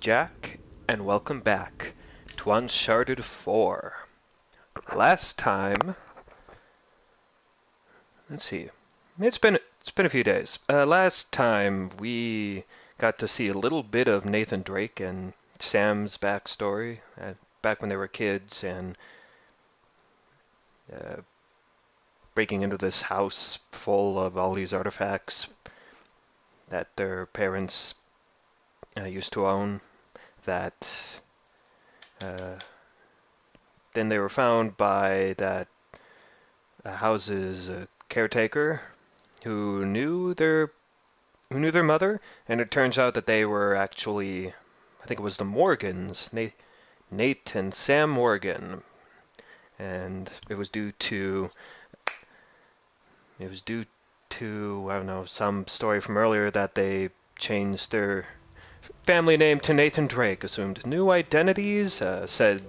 Jack, and welcome back to Uncharted 4. Last time, let's see, it's been a few days. Last time we got to see a little bit of Nathan Drake and Sam's backstory, back when they were kids and uh, breaking into this house full of all these artifacts that their parents used to own. That then they were found by that house's caretaker who knew their mother, and it turns out that they were actually, I think it was the Morgans, Nate and Sam Morgan, and it was due to I don't know, some story from earlier that they changed their family name to Nathan Drake, assumed new identities, said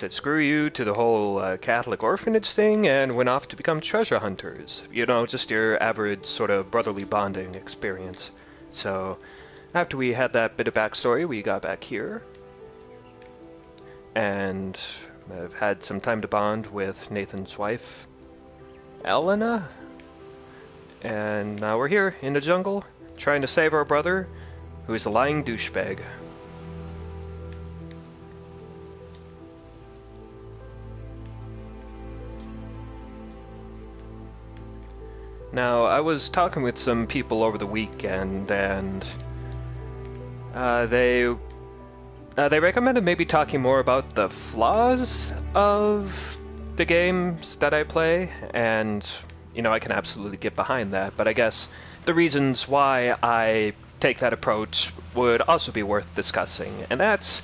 screw you to the whole Catholic orphanage thing, and went off to become treasure hunters. You know, just your average sort of brotherly bonding experience. So, after we had that bit of backstory, we got back here, and I've had some time to bond with Nathan's wife, Elena, and now we're here in the jungle, trying to save our brother, who is a lying douchebag. Now, I was talking with some people over the weekend, and they recommended maybe talking more about the flaws of the games that I play, and, you know, I can absolutely get behind that, but I guess the reasons why I take that approach would also be worth discussing, and that's,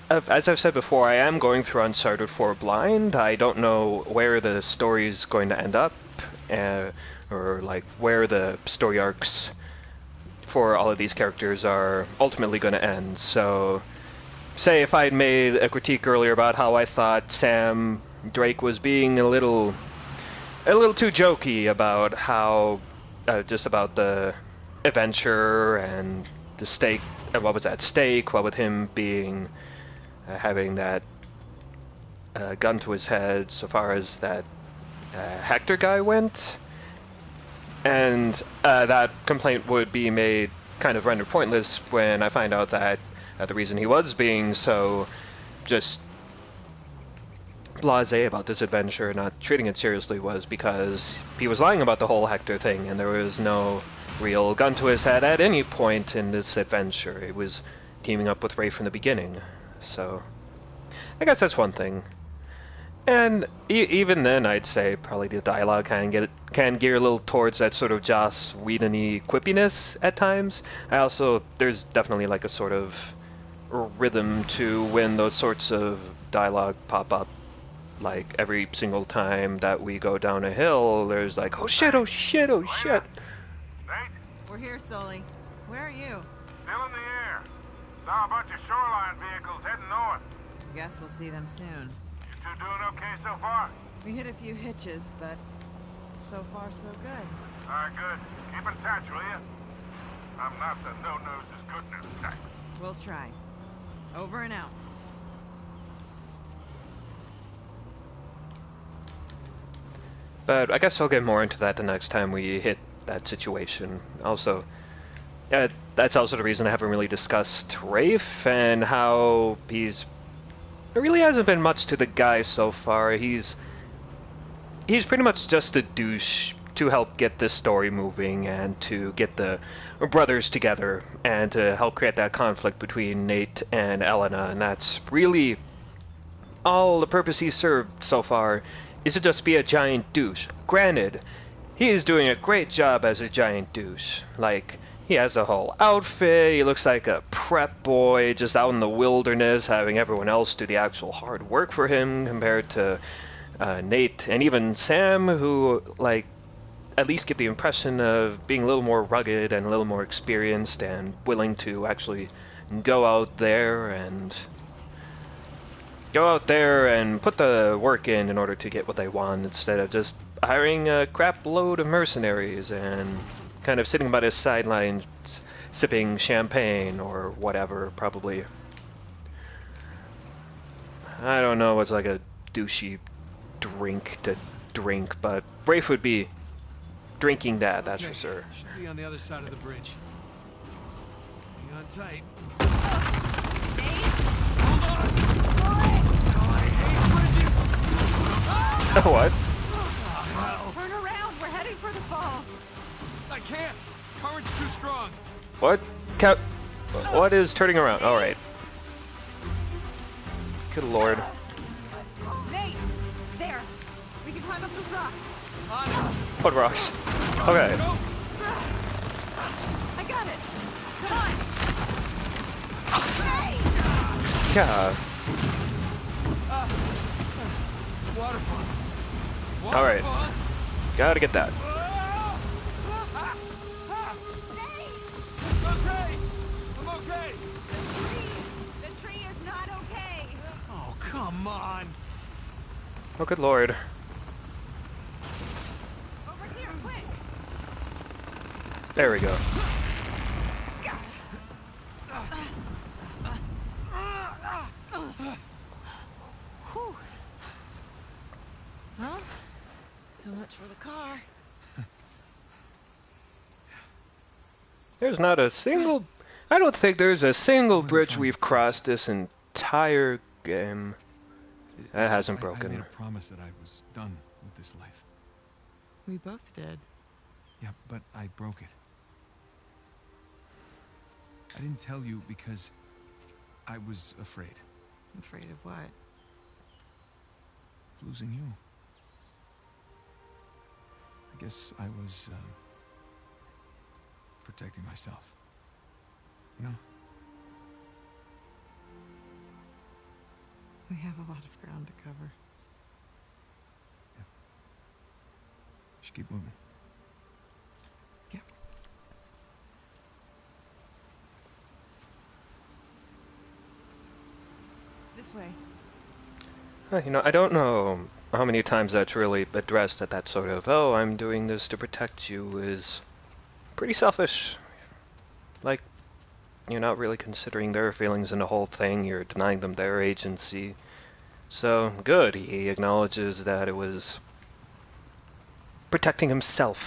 as I've said before, I am going through Uncharted 4 blind. I don't know where the story is going to end up, or like where the story arcs for all of these characters are ultimately going to end. So, say if I had made a critique earlier about how I thought Sam Drake was being a little too jokey about how just about the adventure and the stake, what was at stake, what with him being having that gun to his head, so far as that Hector guy went, and that complaint would be made kind of rendered pointless when I find out that the reason he was being so just blasé about this adventure, not treating it seriously, was because he was lying about the whole Hector thing, and there was no real gun to his head at any point in this adventure. It was teaming up with Ray from the beginning. So, I guess that's one thing. And even then, I'd say probably the dialogue can gear a little towards that sort of Joss Whedon-y quippiness at times. There's definitely like a sort of rhythm to when those sorts of dialogue pop up. Like every single time that we go down a hill, there's like, oh shit, oh shit, oh shit. Nate? We're here, Sully. Where are you? Still in the air. Saw a bunch of shoreline vehicles heading north. Guess we'll see them soon. You two doing okay so far? We hit a few hitches, but so far so good. Alright, good. Keep in touch, will you? I'm not the no-noses good news type. We'll try. Over and out. But I guess I'll get more into that the next time we hit that situation. Also, that's also the reason I haven't really discussed Rafe and how there really hasn't been much to the guy so far. He's pretty much just a douche to help get this story moving and to get the brothers together and to help create that conflict between Nate and Elena, and that's really all the purpose he's served so far, is to just be a giant douche. Granted, he is doing a great job as a giant douche. Like, he has a whole outfit, he looks like a prep boy just out in the wilderness having everyone else do the actual hard work for him compared to Nate and even Sam, who, like, at least give the impression of being a little more rugged and a little more experienced and willing to actually go out there and put the work in order to get what they want, instead of just hiring a crap load of mercenaries and kind of sitting by the sidelines sipping champagne or whatever, probably. I don't know what's like a douchey drink to drink, but Rafe would be drinking that, that's for sure. Should be on the other side of the bridge. Hang on tight. What? Turn around. We're heading for the falls. I can't. Current's too strong. What? What is turning around? All right. Good lord. Nate, there. We can climb up those rocks. What rocks? Okay. Go. I got it. Come on. Hey! Yeah. Waterfall. All right. Gotta get that. Okay. I'm okay. The tree is not okay. Oh, come on. Oh, good lord. Over here, quick. There we go. Whew. Well, so much for the car. There's not a single... I don't think there's a single bridge we've crossed this entire game that hasn't I broken. made a promise that I was done with this life. We both did. Yeah, but I broke it. I didn't tell you because I was afraid Afraid of what? of losing you. I guess I was protecting myself. You know? We have a lot of ground to cover. We should keep moving. Yep. This way. You know, I don't know how many times that's really addressed that sort of, oh, I'm doing this to protect you is pretty selfish. Like, you're not really considering their feelings in the whole thing, you're denying them their agency. So, good, he acknowledges that it was protecting himself.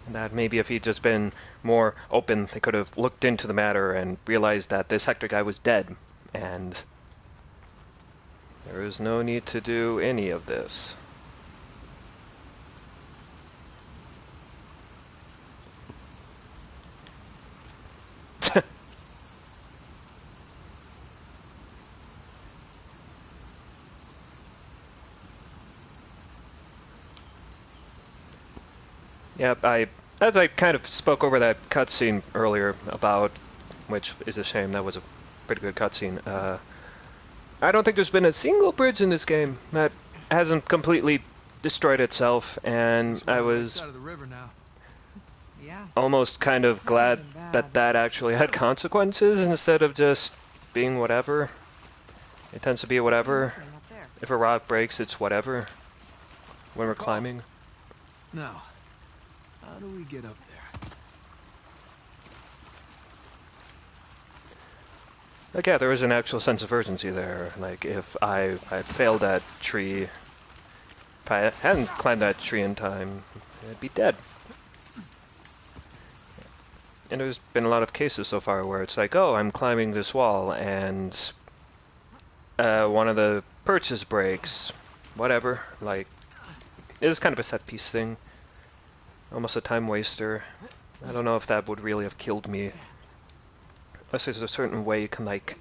And that maybe if he'd just been more open, they could have looked into the matter and realized that this Hector guy was dead, and there is no need to do any of this. Yep, as I kind of spoke over that cutscene earlier about, which is a shame, that was a pretty good cutscene. I don't think there's been a single bridge in this game that hasn't completely destroyed itself, and I was Side of the river now. Yeah. almost kind of glad that that actually had consequences instead of just being whatever. It tends to be whatever. Nothing up there. If a rock breaks, it's whatever. When we're climbing. Now, how do we get up there? Like, yeah, there is an actual sense of urgency there. Like, if I failed that tree, if I hadn't climbed that tree in time, I'd be dead. And there's been a lot of cases so far where it's like, oh, I'm climbing this wall, and one of the perches breaks. Whatever. Like, it is kind of a set piece thing. Almost a time waster. I don't know if that would really have killed me. Unless there's a certain way you can, like,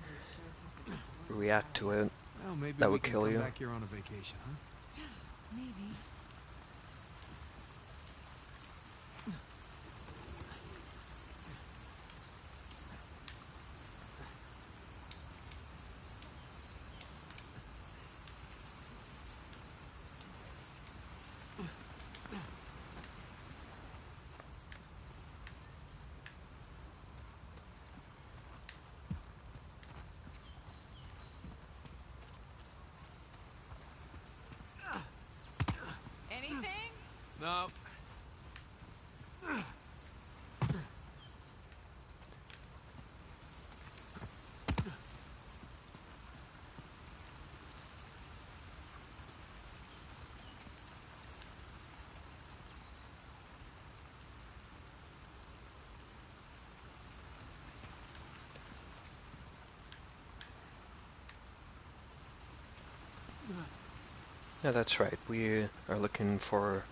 react to it. Well, maybe That we would can kill come you. back here on a vacation, huh? Maybe. Anything? No. Yeah, that's right. We are looking for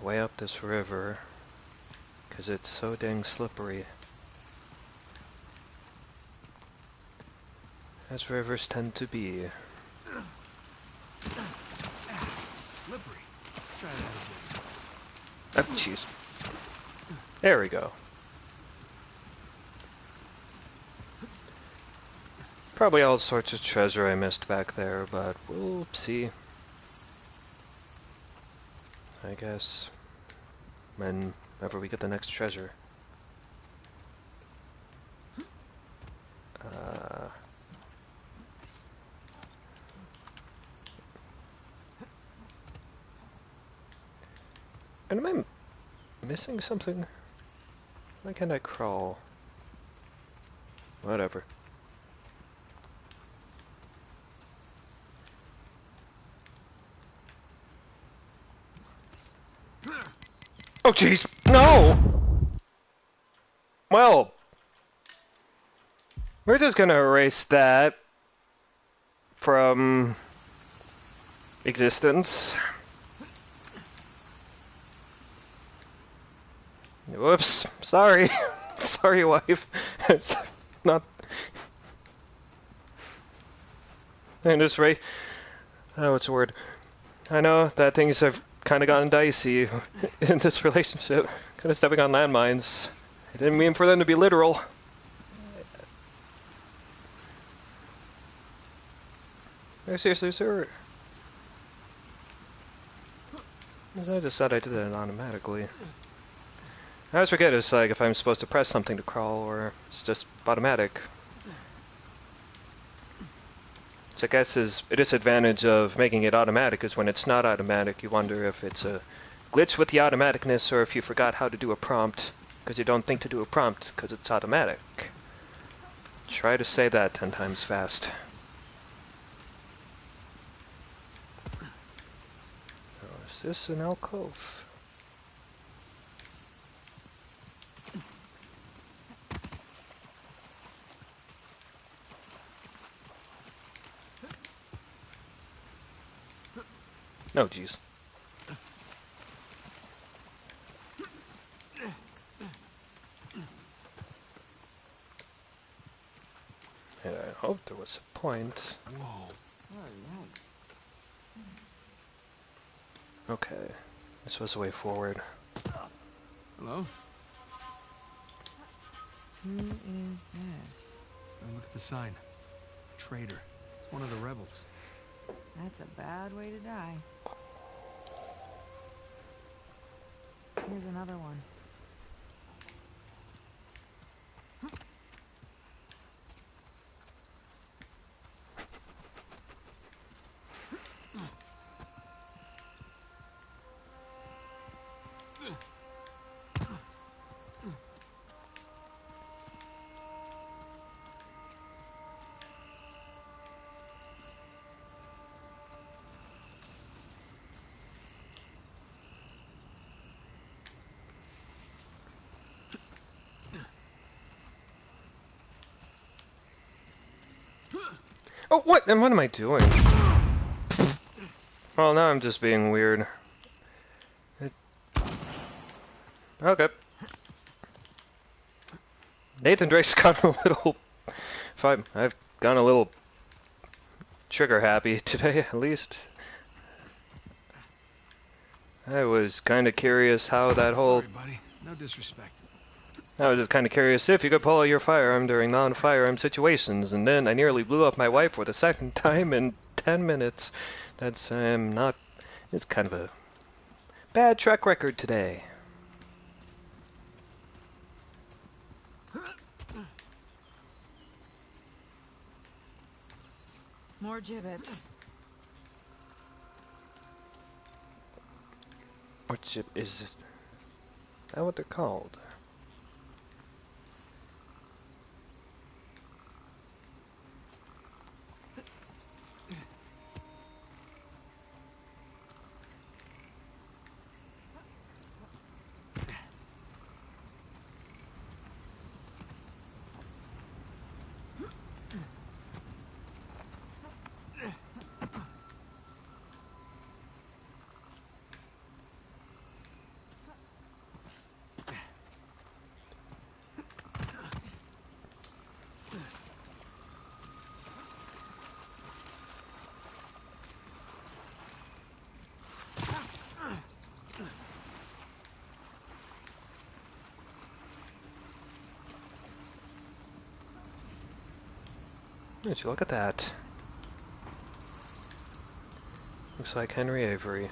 a way up this river, because it's so dang slippery. As rivers tend to be. Slippery. Let's try that again. Oh, jeez. There we go. Probably all sorts of treasure I missed back there, but we'll see. I guess. Whenever we get the next treasure. And am I missing something? Why can't I crawl? Whatever. Oh jeez! No! Well, we're just gonna erase that from existence. Whoops, sorry. Sorry, wife. It's not... And this rate... Oh, what's the word? I know that things have kind of gotten dicey in this relationship. Kind of stepping on landmines. I didn't mean for them to be literal. No, seriously, sir. I just thought I did that automatically. I always forget it's like if I'm supposed to press something to crawl or it's just automatic. Which I guess is a disadvantage of making it automatic is when it's not automatic you wonder if it's a glitch with the automaticness or if you forgot how to do a prompt because you don't think to do a prompt because it's automatic. Try to say that 10 times fast. Oh, is this an alcove? No, jeez. Yeah, I hope there was a point. Whoa. Okay, this was the way forward. Hello? Who is this? Oh, look at the sign. Traitor. It's one of the rebels. That's a bad way to die. Here's another one. Oh, what? And what am I doing? Well, now I'm just being weird. Okay. Nathan Drake's gotten a little... I've gone a little... trigger happy today, at least. I was kind of curious how that whole... Sorry, buddy. No disrespect. I was just kind of curious if you could pull out your firearm during non-firearm situations, and then I nearly blew up my wife for the second time in 10 minutes. That's, not... It's kind of a bad track record today. More gibbets. What ship is it? Is that what they're called? Would you look at that? Looks like Henry Avery.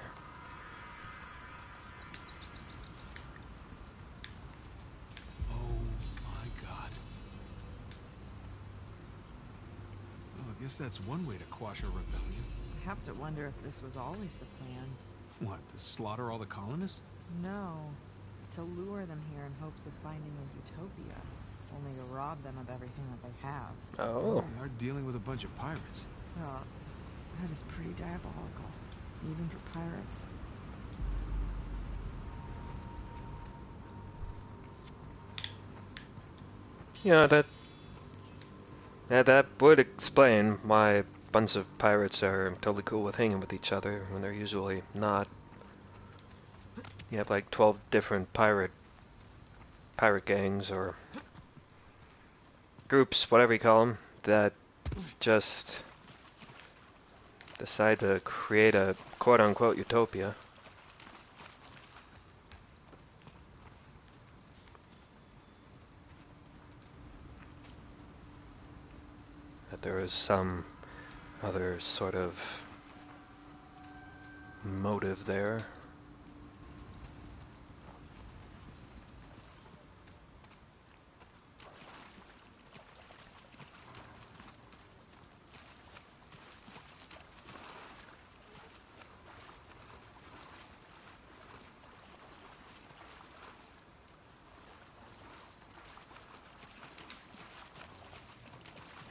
Oh my god. Well, I guess that's one way to quash a rebellion. I have to wonder if this was always the plan. What, to slaughter all the colonists? No, to lure them here in hopes of finding a utopia, only to rob them of everything that they have. Oh. We are dealing with a bunch of pirates. Oh, that is pretty diabolical, even for pirates. Yeah, that would explain why a bunch of pirates are totally cool with hanging with each other when they're usually not. You have like 12 different pirate gangs or groups, whatever you call them, that just decide to create a quote-unquote utopia. That there is some other sort of motive there.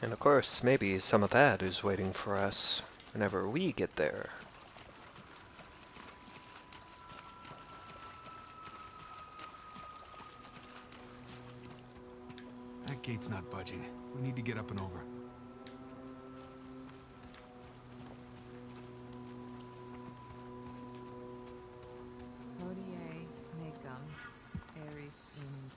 And of course, maybe some of that is waiting for us whenever we get there. That gate's not budging. We need to get up and over. Hodie Megum, Ares in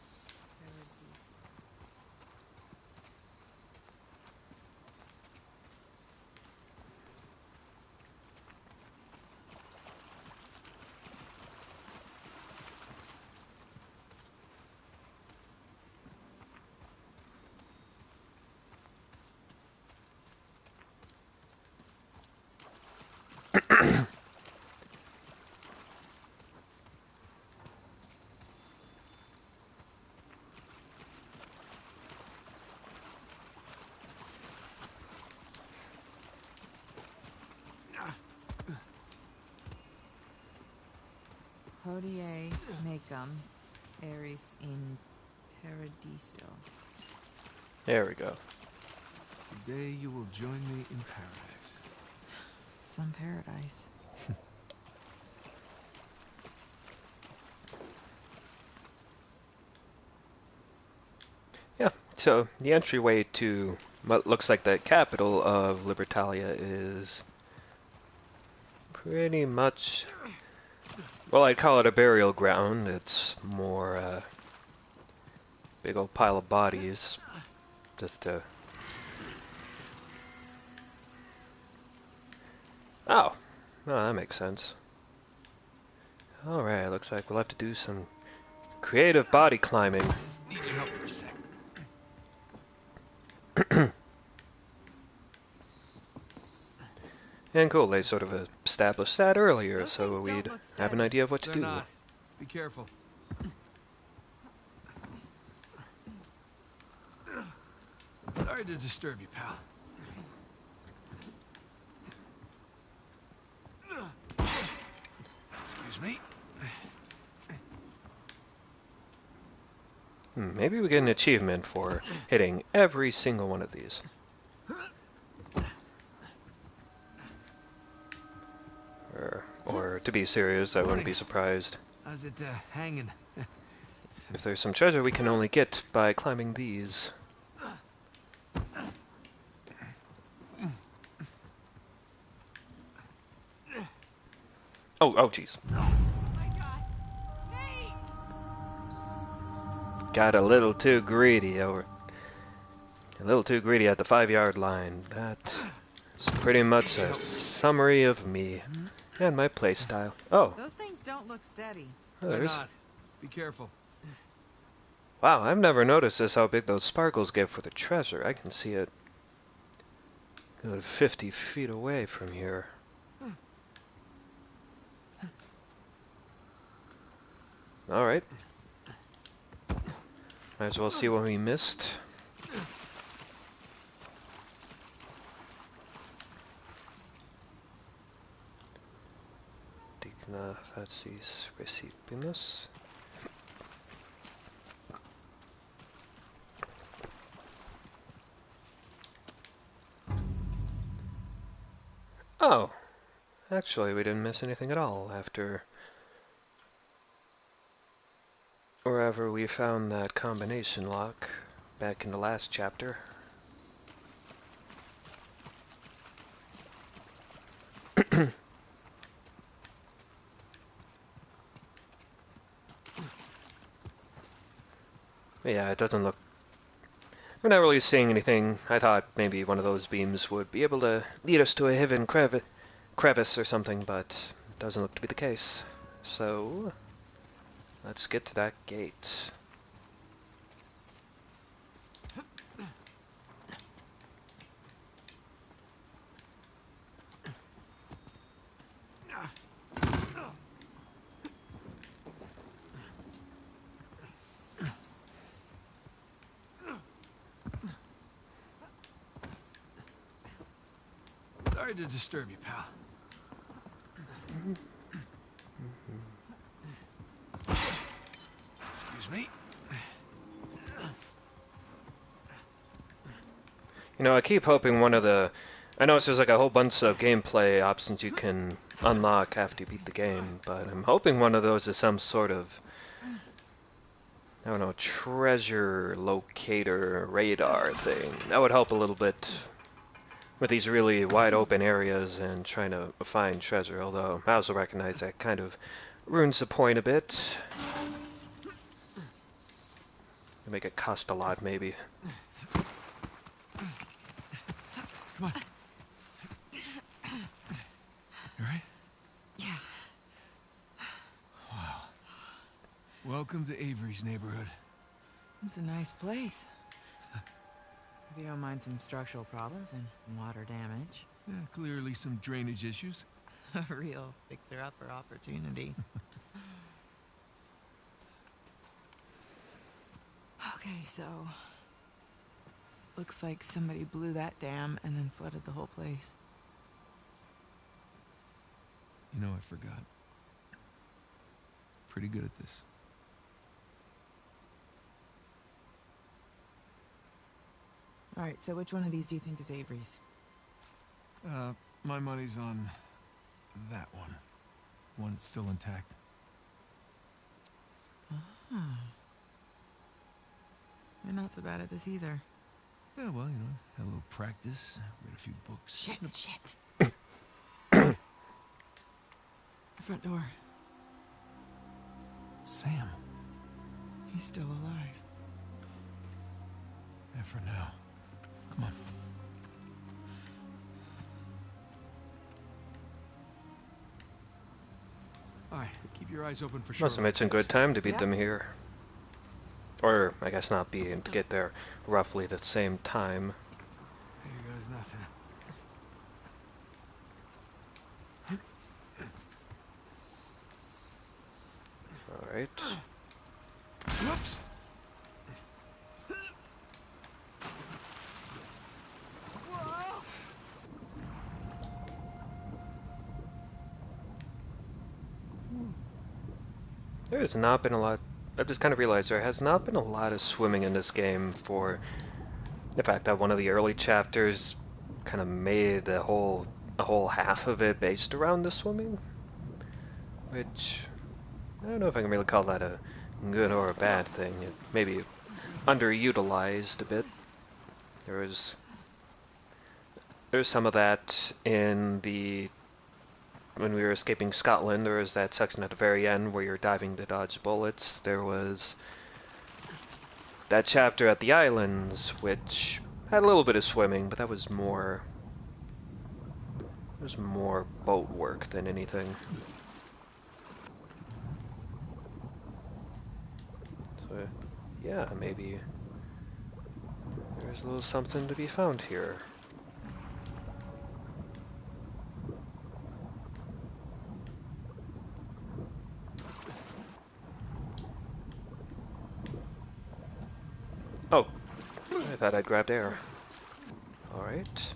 Paradis. Hodie Megum, Ares in Paradiso. There we go. Today you will join me in paradise. Some paradise. Yeah, so the entryway to what looks like the capital of Libertalia is pretty much, well, I'd call it a burial ground. It's more big old pile of bodies just to... Oh, well, that makes sense. Alright, looks like we'll have to do some creative body climbing. Just need your help for a sec. And cool, they sort of established that earlier, Those so things don't we'd look have an steady. idea of what to They're do. not. Be careful. Sorry to disturb you, pal. Excuse me. Maybe we get an achievement for hitting every single one of these. Or to be serious, I wouldn't be surprised How's it hanging? if there's some treasure we can only get by climbing these. Oh, jeez. Got a little too greedy at the 5-yard line. That's pretty much a summary of me and my playstyle. Oh, Those things don't look steady. They're there's... not. Be careful. Wow, I've never noticed this, how big those sparkles get for the treasure. I can see it About 50 feet away from here. Alright. Might as well see what we missed. Digna facis recipimus. Oh, actually we didn't miss anything at all after wherever we found that combination lock back in the last chapter. Yeah, it doesn't look... We're not really seeing anything. I thought maybe one of those beams would be able to lead us to a hidden crevice or something, but it doesn't look to be the case. So, let's get to that gate. Sorry to disturb you, pal. Excuse me. You know, I keep hoping one of the... I know there's like a whole bunch of gameplay options you can unlock after you beat the game, but I'm hoping one of those is some sort of, I don't know, treasure locator radar thing. That would help a little bit with these really wide open areas and trying to find treasure, although I also recognize that kind of ruins the point a bit. Make it cost a lot, maybe. Come on. You alright? Yeah. Wow. Welcome to Avery's neighborhood. It's a nice place. If you don't mind some structural problems and water damage. Yeah, clearly some drainage issues. A real fixer-upper opportunity. Okay, so... looks like somebody blew that dam and then flooded the whole place. You know, I forgot. Pretty good at this. Alright, so which one of these do you think is Avery's? My money's on that one. One that's still intact. Oh. You're not so bad at this either. Yeah, well, you know, had a little practice, read a few books. Shit. The front door. Sam. He's still alive. Yeah, for now. Come on. Alright, keep your eyes open for sure. Must have made some good time to beat them here. Or, I guess not being to get there roughly at the same time. Here goes nothing. Alright. Whoops! There has not been a lot... I've just kind of realized there has not been a lot of swimming in this game for... In fact, one of the early chapters kind of made a whole half of it based around the swimming. Which... I don't know if I can really call that a good or a bad thing. It maybe underutilized a bit. There's some of that in the... When we were escaping Scotland, there was that section at the very end where you're diving to dodge bullets. There was that chapter at the islands, which had a little bit of swimming, but that was more... It was more boat work than anything. So, yeah, maybe there's a little something to be found here. I thought I'd grabbed air. Alright.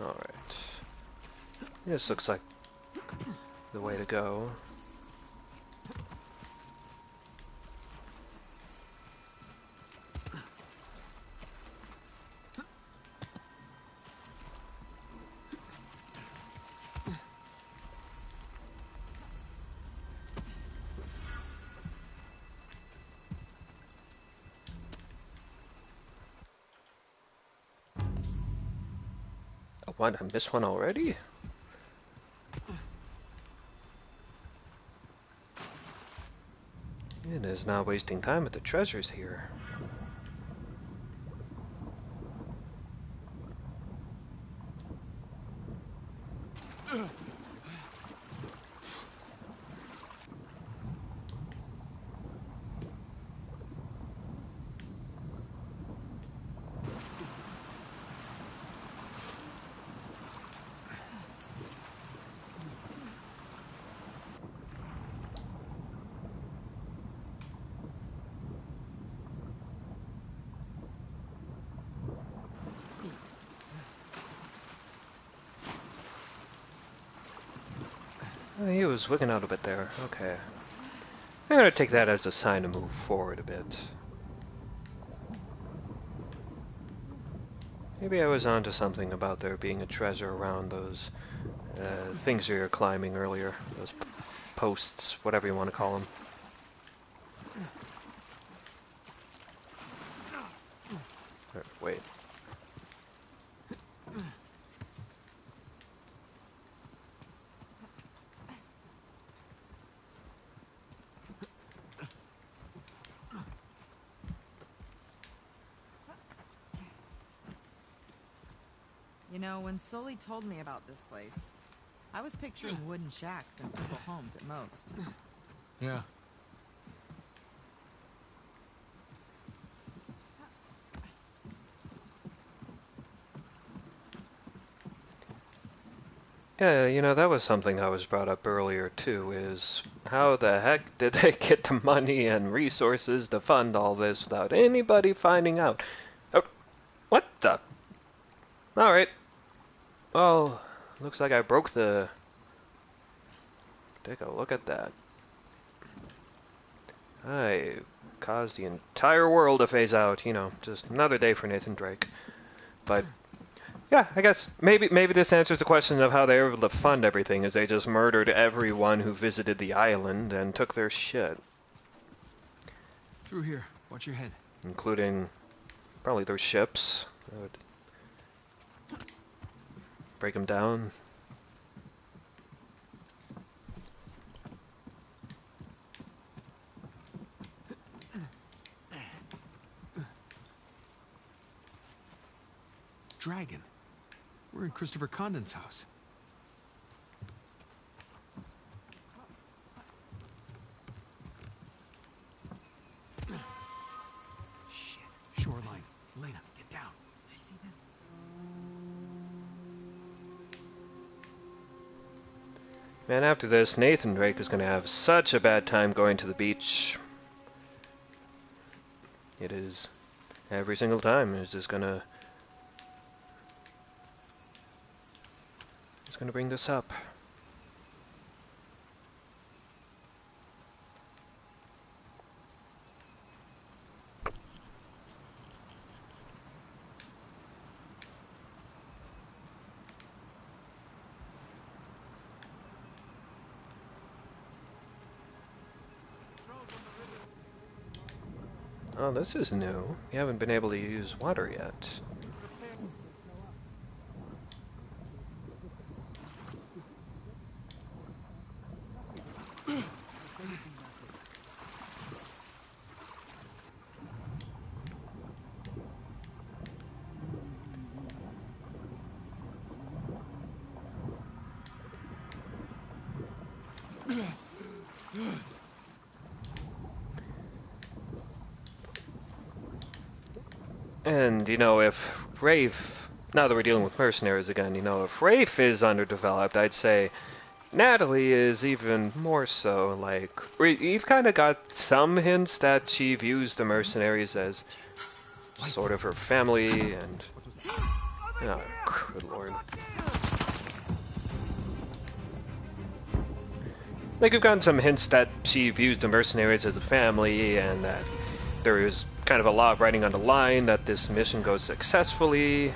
Alright. This looks like the way to go. Oh, what? I missed one already? It is not wasting time with the treasures here. Oh, he was wigging out a bit there. Okay. I'm gonna take that as a sign to move forward a bit. Maybe I was onto something about there being a treasure around those things you were climbing earlier. Those posts, whatever you want to call them. Wait. You know, when Sully told me about this place, I was picturing wooden shacks and simple homes at most. Yeah. Yeah, you know, that was something that was brought up earlier too, is how the heck did they get the money and resources to fund all this without anybody finding out? Oh, what the? Alright. Well, looks like I broke the... Take a look at that. I caused the entire world to phase out, you know, just another day for Nathan Drake. But... yeah, I guess maybe this answers the question of how they were able to fund everything, is they just murdered everyone who visited the island and took their shit. Through here. Watch your head. Including probably their ships. That would break them down. Dragon. We're in Christopher Condon's house. Shit. Shoreline. Elena, get down. I see them. Man, after this, Nathan Drake is going to have such a bad time going to the beach. It is. Every single time is just gonna... He's gonna bring this up. Oh, this is new. You haven't been able to use water yet. And, you know, if Rafe, now that we're dealing with mercenaries again, you know, if Rafe is underdeveloped, I'd say Natalie is even more so. Like, you've kind of got some hints that she views the mercenaries as sort of her family, and... Oh, good lord. Like, we've gotten some hints that she views the mercenaries as a family, and that there is kind of a lot of writing on the line that this mission goes successfully,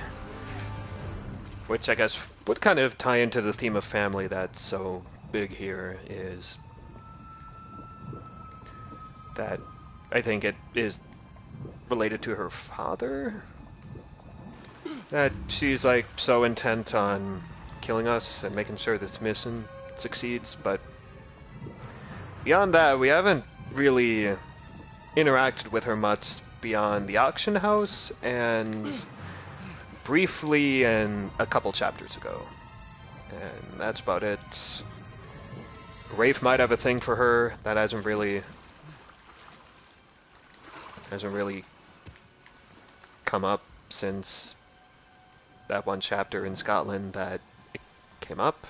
which I guess would kind of tie into the theme of family that's so big here, is that I think it is related to her father, that she's like so intent on killing us and making sure this mission succeeds, but beyond that we haven't really interacted with her much beyond the auction house and briefly in a couple chapters ago, and that's about it. Rafe might have a thing for her. That hasn't really come up since that one chapter in Scotland that it came up,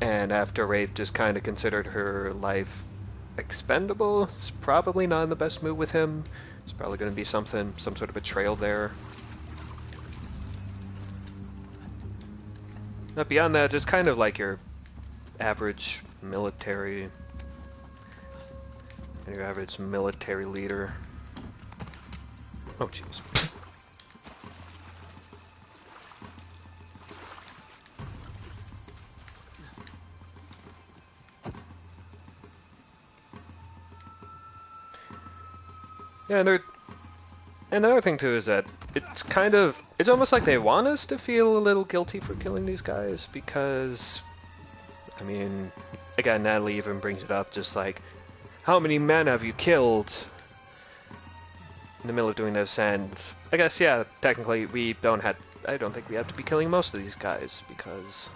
and after Rafe just kind of considered her life expendable. It's probably not in the best mood with him. There's probably going to be some sort of betrayal there. But beyond that, just kind of like your average military leader. Oh jeez. Yeah, and another thing too is that it's almost like they want us to feel a little guilty for killing these guys, because, I mean, again, Natalie even brings it up, just like, how many men have you killed in the middle of doing this? And I guess, yeah, technically I don't think we have to be killing most of these guys, because,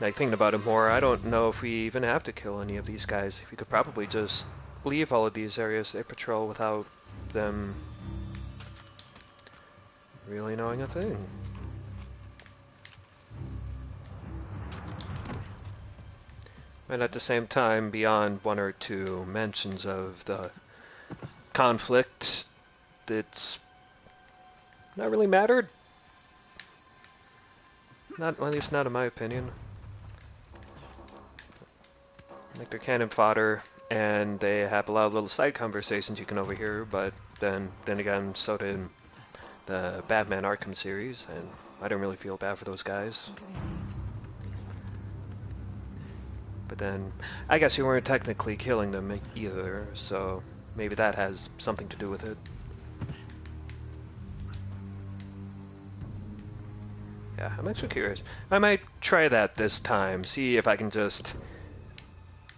like, thinking about it more, I don't know if we even have to kill any of these guys. We could probably just leave all of these areas they patrol without them really knowing a thing. And at the same time, beyond one or two mentions of the conflict, it's not really mattered. At least not in my opinion. Like, they're cannon fodder, and they have a lot of little side conversations you can overhear, but then again, so did the Batman Arkham series, and I don't really feel bad for those guys. But then, I guess you weren't technically killing them either, so maybe that has something to do with it. Yeah, I'm actually curious. I might try that this time, see if I can just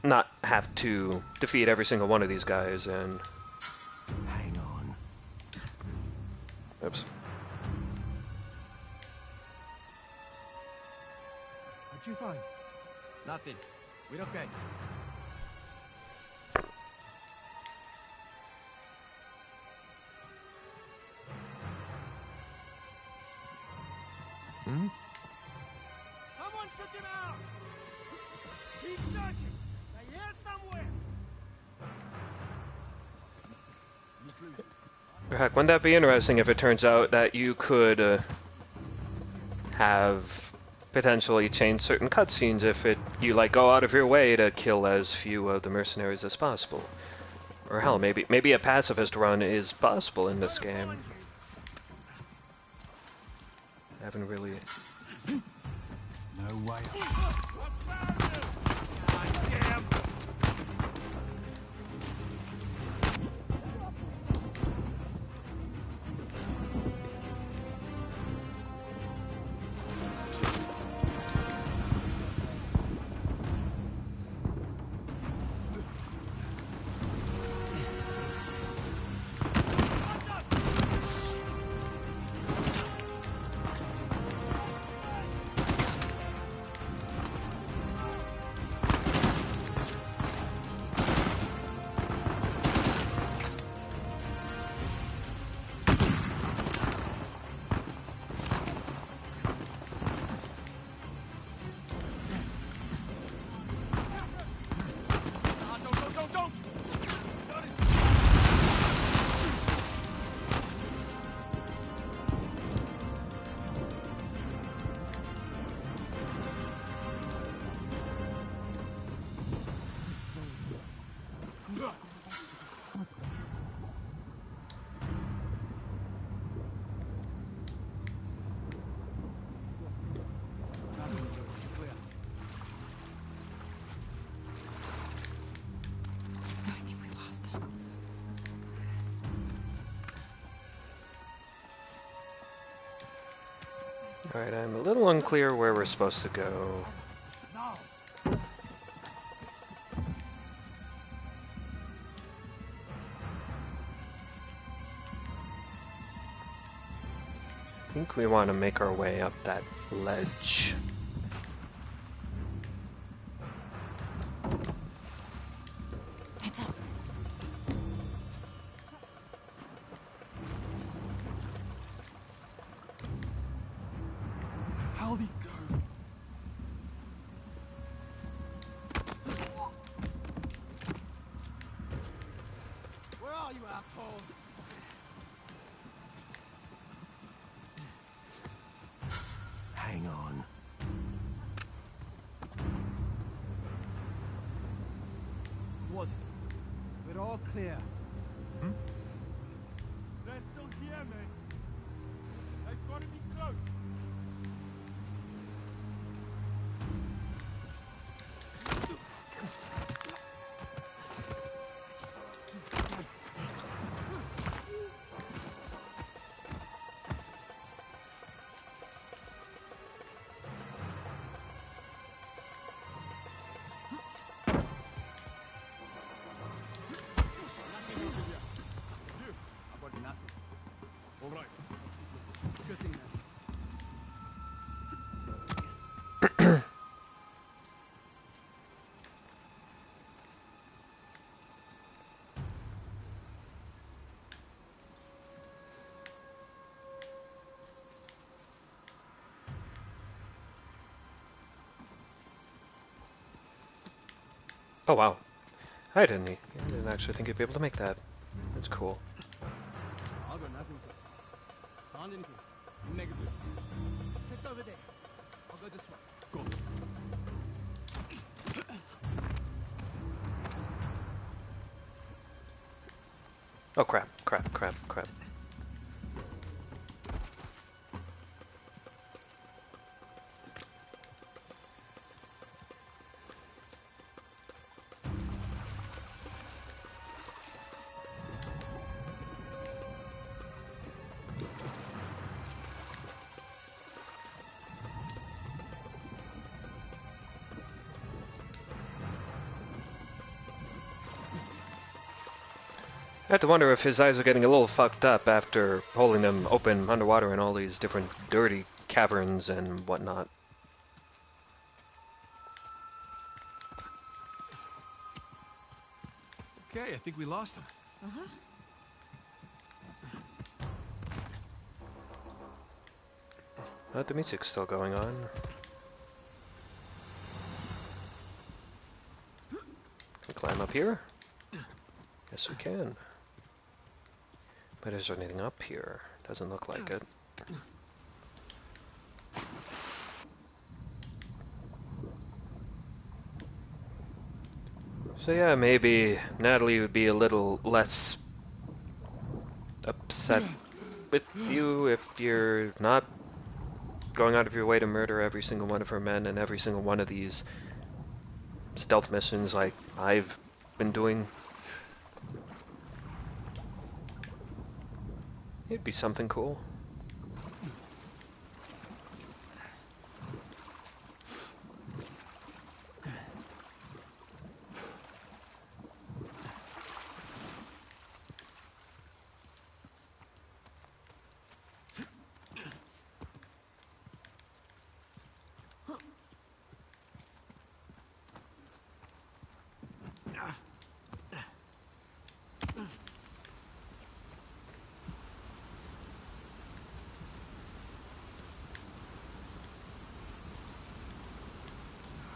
not have to defeat every single one of these guys, and... Hang on. Oops. What'd you find? Nothing. We're okay. Hmm? Someone took him out! He's searching! They're here somewhere! Heck, wouldn't that be interesting if it turns out that you could have potentially changed certain cutscenes if you like go out of your way to kill as few of the mercenaries as possible? Or hell, maybe a pacifist run is possible in this game. I haven't really... No way up. Goddamn! Alright, I'm a little unclear where we're supposed to go. Now! I think we want to make our way up that ledge. Heads up. How'd he go? Where are you, asshole? Hang on. Who was it? We're all clear. They're still here, man. They've got to be close. Nothing over here. You? About nothing. All right. Good thing then. Oh wow. I didn't actually think you'd be able to make that. That's cool. I got nothing, sir. Found anything? Negative. Check over there. I'll go this way. Go. Oh crap, crap, crap, crap. I have to wonder if his eyes are getting a little fucked up after holding them open underwater in all these different dirty caverns and whatnot. Okay, I think we lost him. Uh-huh. The music's still going on. Can we climb up here? Yes, we can. But is there anything up here? Doesn't look like it. So yeah, maybe Natalie would be a little less upset with you if you're not going out of your way to murder every single one of her men and every single one of these stealth missions like I've been doing. It'd be something cool.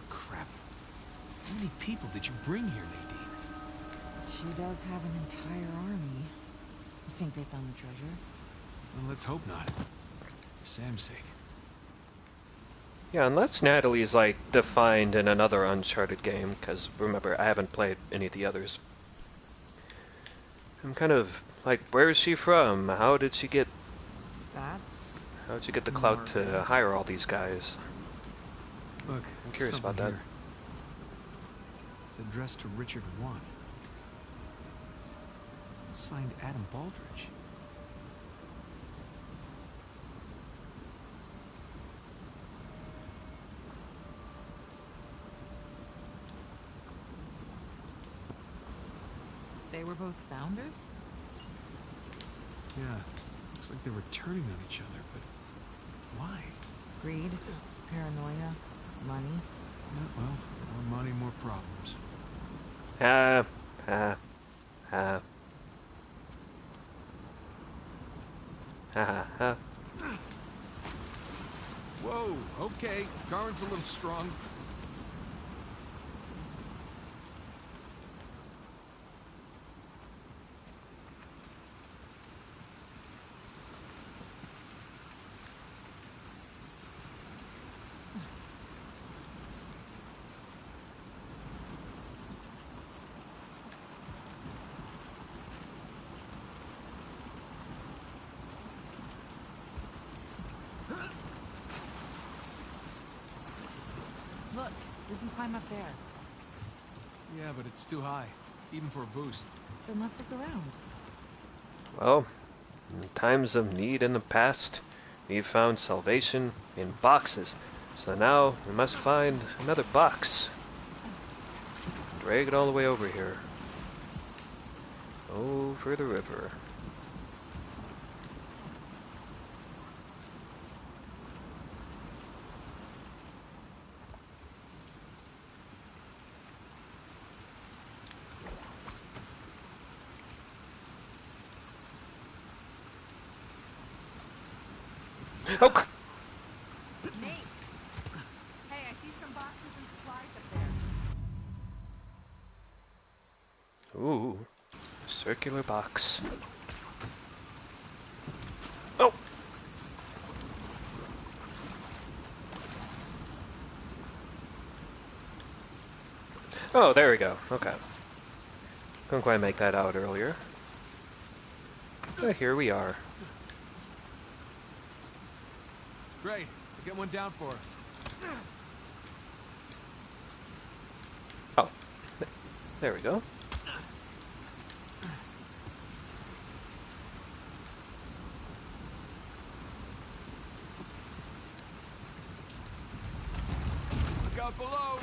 Crap. How many people did you bring here, Nadine? She does have an entire army. You think they found the treasure? Well, let's hope not. For Sam's sake. Yeah, unless Natalie's like defined in another Uncharted game, because remember, I haven't played any of the others. I'm kind of like, where is she from? How did she get the clout to hire all these guys? Look, I'm curious about that. here. It's addressed to Richard Watt. Signed Adam Baldridge. were both founders? Yeah, looks like they were turning on each other, but why? Greed, paranoia, money. Yeah, well, more money, more problems. Ah, ah, ah. Ha ha ha. Whoa, okay. Garn's a little strong. Look, we can climb up there. Yeah, but it's too high, even for a boost. Then let's look around. Well, in times of need in the past, we've found salvation in boxes. So now we must find another box. Drag it all the way over here. Over the river. Oh! Nate! Hey, I see some boxes and supplies up there. Ooh, a circular box. Oh! Oh, there we go. Okay. Couldn't quite make that out earlier. But here we are. Great, get one down for us. Oh, there we go. Look out below!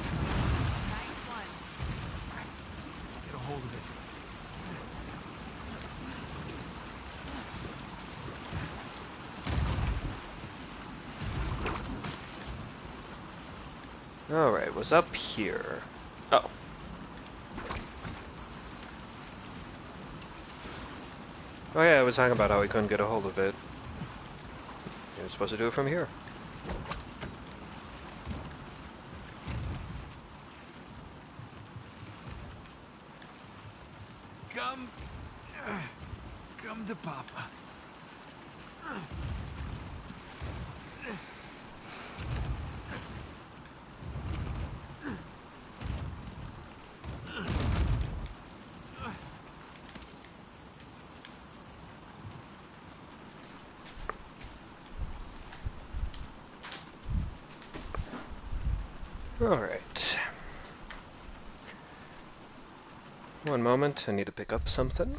Nice one. Get a hold of it. Alright, what's up here? Oh. Oh yeah, I was talking about how we couldn't get a hold of it. You're supposed to do it from here. Come... come to Papa. Alright. One moment, I need to pick up something.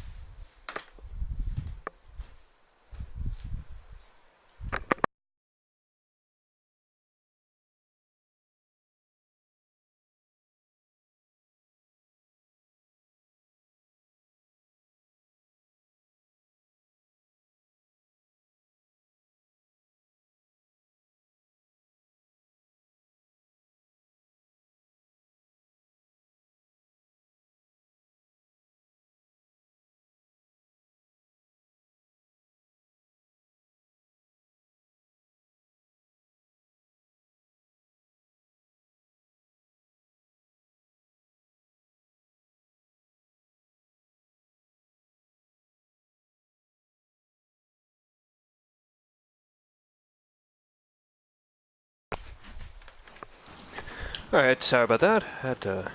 Alright, sorry about that. Had to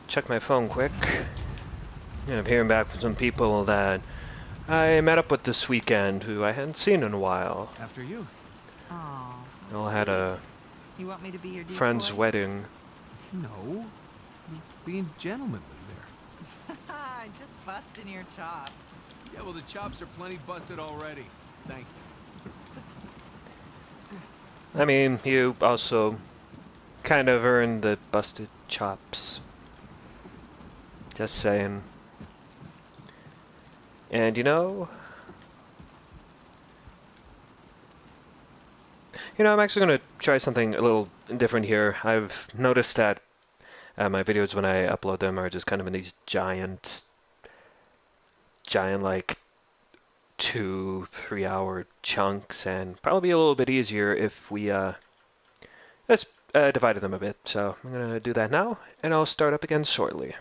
check my phone quick. I'm hearing back from some people that I met up with this weekend who I hadn't seen in a while. After you. Aw. They all had a You want me to be your decoy? friend's wedding. No. Just being gentlemanly there. Just busting your chops. Yeah, well, the chops are plenty busted already. Thank you. I mean, you also kind of earned the busted chops. Just saying. And I'm actually going to try something a little different here. I've noticed that my videos, when I upload them, are just kind of in these giant like 2-3 hour chunks, and probably a little bit easier if we just divided them a bit. So I'm going to do that now, and I'll start up again shortly.